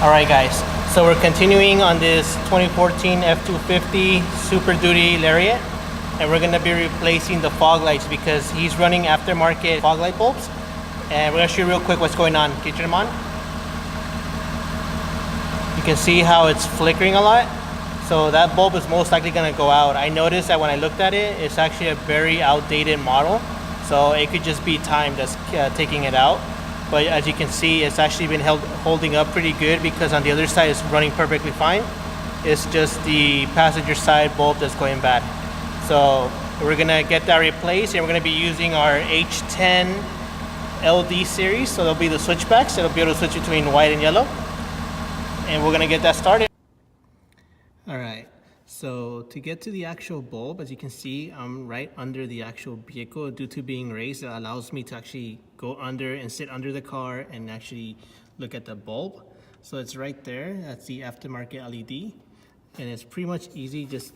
Alright guys, so we're continuing on this 2014 F-250 Super Duty Lariat, and we're going to be replacing the fog lights because he's running aftermarket fog light bulbs, and we're going to show you real quick what's going on. Can you turn them on? You can see how it's flickering a lot, so that bulb is most likely going to go out. I noticed that when I looked at it, it's actually a very outdated model, so it could just be time that's taking it out. But as you can see, it's actually been holding up pretty good because on the other side it's running perfectly fine. It's just the passenger side bulb that's going bad. So we're gonna get that replaced, and we're gonna be using our H10 LD series. So there'll be the switchbacks. It'll be able to switch between white and yellow. And we're gonna get that started. All right. So to get to the actual bulb, as you can see, I'm right under the actual vehicle. Due to being raised, it allows me to actually go under and sit under the car and actually look at the bulb. So it's right there. That's the aftermarket LED. And it's pretty much easy, just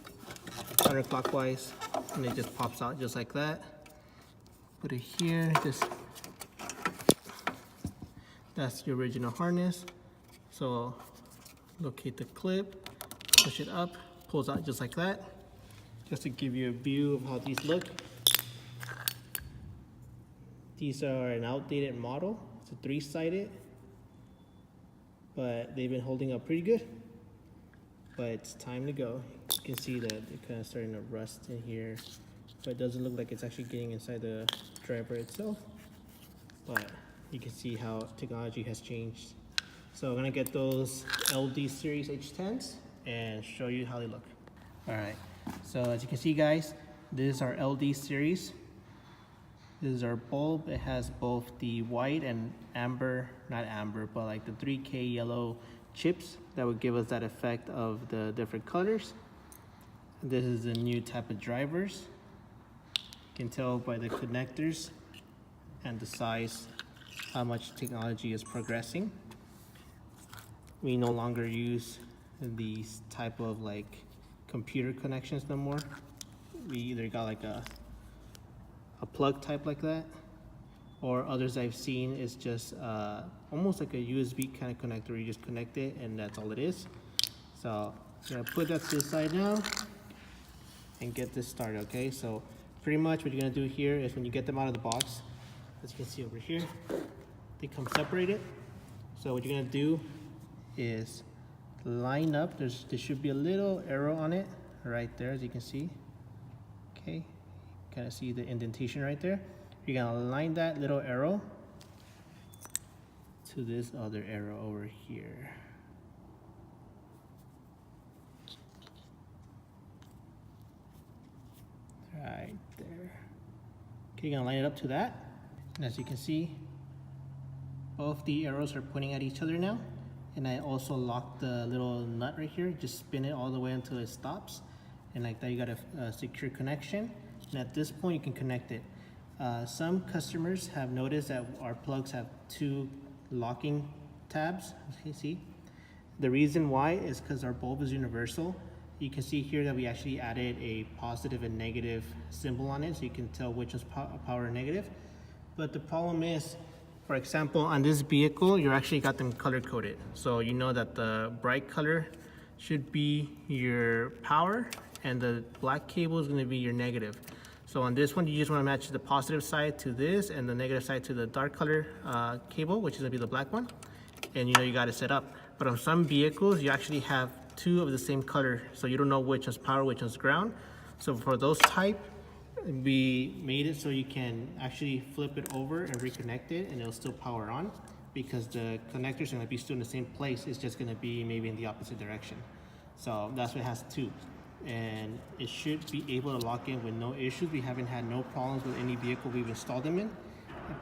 counterclockwise, and it just pops out just like that. Put it here, that's the original harness. So locate the clip, push it up, pulls out just like that, just to give you a view of how these look. These are an outdated model. It's a 3-sided, but they've been holding up pretty good. But it's time to go. You can see that they're kind of starting to rust in here, but it doesn't look like it's actually getting inside the driver itself. But you can see how technology has changed. So I'm gonna get those LD series H10s and show you how they look. All right, so as you can see guys, this is our LD series. This is our bulb. It has both the white and amber, not amber, but like the 3K yellow chips that would give us that effect of the different colors. This is the new type of drivers. You can tell by the connectors and the size how much technology is progressing. We no longer use these type of like computer connections no more. We either got like a plug type like that, or others I've seen is just almost like a USB kind of connector. You just connect it and that's all it is. So I'm gonna put that to the side now and get this started. Okay, so pretty much what you're gonna do here is when you get them out of the box, as you can see over here, they come separated. So what you're gonna do is line up. There should be a little arrow on it right there, as you can see. Okay, kind of see the indentation right there. You're gonna line that little arrow to this other arrow over here. Right there. Okay, you're gonna line it up to that. And as you can see, both the arrows are pointing at each other now. And I also locked the little nut right here. Just spin it all the way until it stops. And like that, you got a secure connection. And at this point, you can connect it. Some customers have noticed that our plugs have 2 locking tabs. You see? The reason why is because our bulb is universal. You can see here that we actually added a positive and negative symbol on it, so you can tell which is power and negative. But the problem is, for example, on this vehicle, you actually got them color coded. So you know that the bright color should be your power and the black cable is gonna be your negative. So on this one, you just wanna match the positive side to this and the negative side to the dark color cable, which is gonna be the black one. And you know you got it set up. But on some vehicles, you actually have 2 of the same color. So you don't know which one's power, which one's ground. So for those type, we made it so you can actually flip it over and reconnect it and it'll still power on, because the connectors are going to be still in the same place. It's just going to be maybe in the opposite direction. So that's why it has 2, and it should be able to lock in with no issues. We haven't had no problems with any vehicle we've installed them in.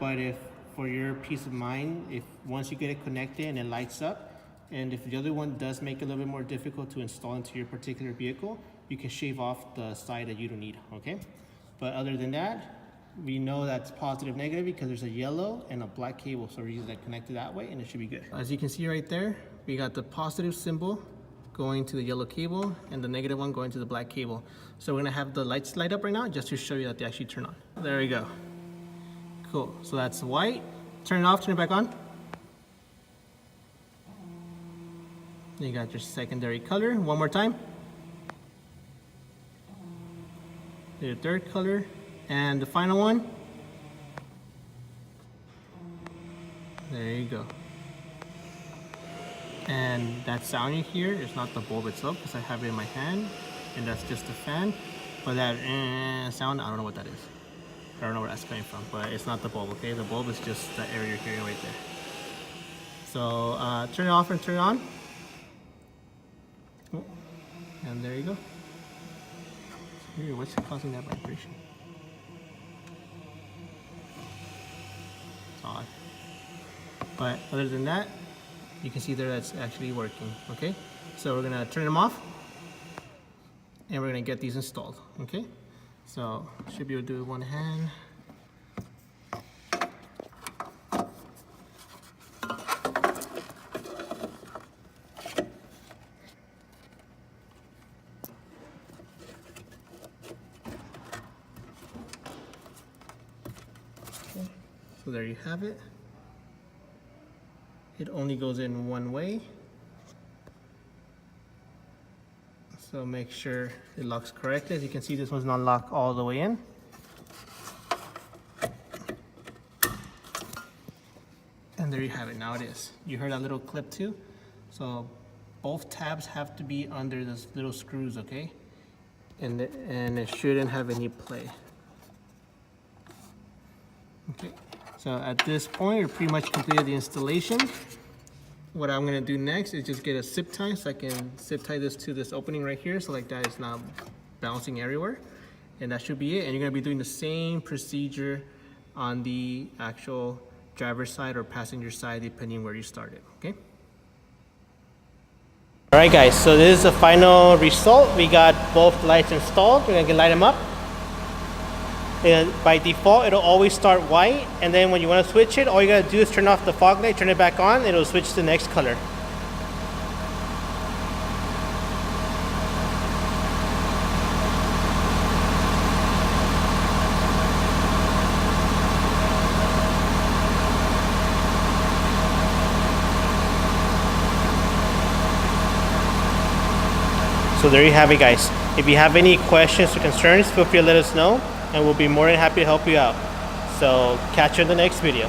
But if for your peace of mind, if once you get it connected and it lights up, and if the other one does make it a little bit more difficult to install into your particular vehicle, you can shave off the side that you don't need. Okay. But other than that, we know that's positive, negative, because there's a yellow and a black cable. So we're using that connected that way and it should be good. As you can see right there, we got the positive symbol going to the yellow cable and the negative one going to the black cable. So we're gonna have the lights light up right now just to show you that they actually turn on. There we go. Cool, so that's white. Turn it off, turn it back on. You got your secondary color. One more time. Your third color. And the final one. There you go. And that sound you hear is not the bulb itself because I have it in my hand and that's just the fan. But that sound, I don't know what that is. I don't know where that's coming from, but it's not the bulb, okay? The bulb is just the air you're hearing right there. So turn it off and turn it on. Oh, and there you go. Weird, what's causing that vibration? It's odd. But other than that, you can see there that's actually working, okay? So we're gonna turn them off and we're gonna get these installed, okay? So should be able to do it with one hand. Okay. So there you have it. It only goes in one way. So make sure it locks correctly. As you can see, this one's not locked all the way in. And there you have it, now it is. You heard that little clip too? So both tabs have to be under those little screws, okay? And it shouldn't have any play. Okay, so at this point, we're pretty much completed the installation. What I'm gonna do next is just get a zip tie so I can zip tie this to this opening right here so like that it's not bouncing everywhere. And that should be it. And you're gonna be doing the same procedure on the actual driver's side or passenger side depending where you started, okay? All right guys, so this is the final result. We got both lights installed. We're gonna light them up. And by default, it'll always start white, and then when you want to switch it, all you gotta do is turn off the fog light, turn it back on, and it'll switch to the next color. So there you have it guys. If you have any questions or concerns, feel free to let us know and we'll be more than happy to help you out. So catch you in the next video.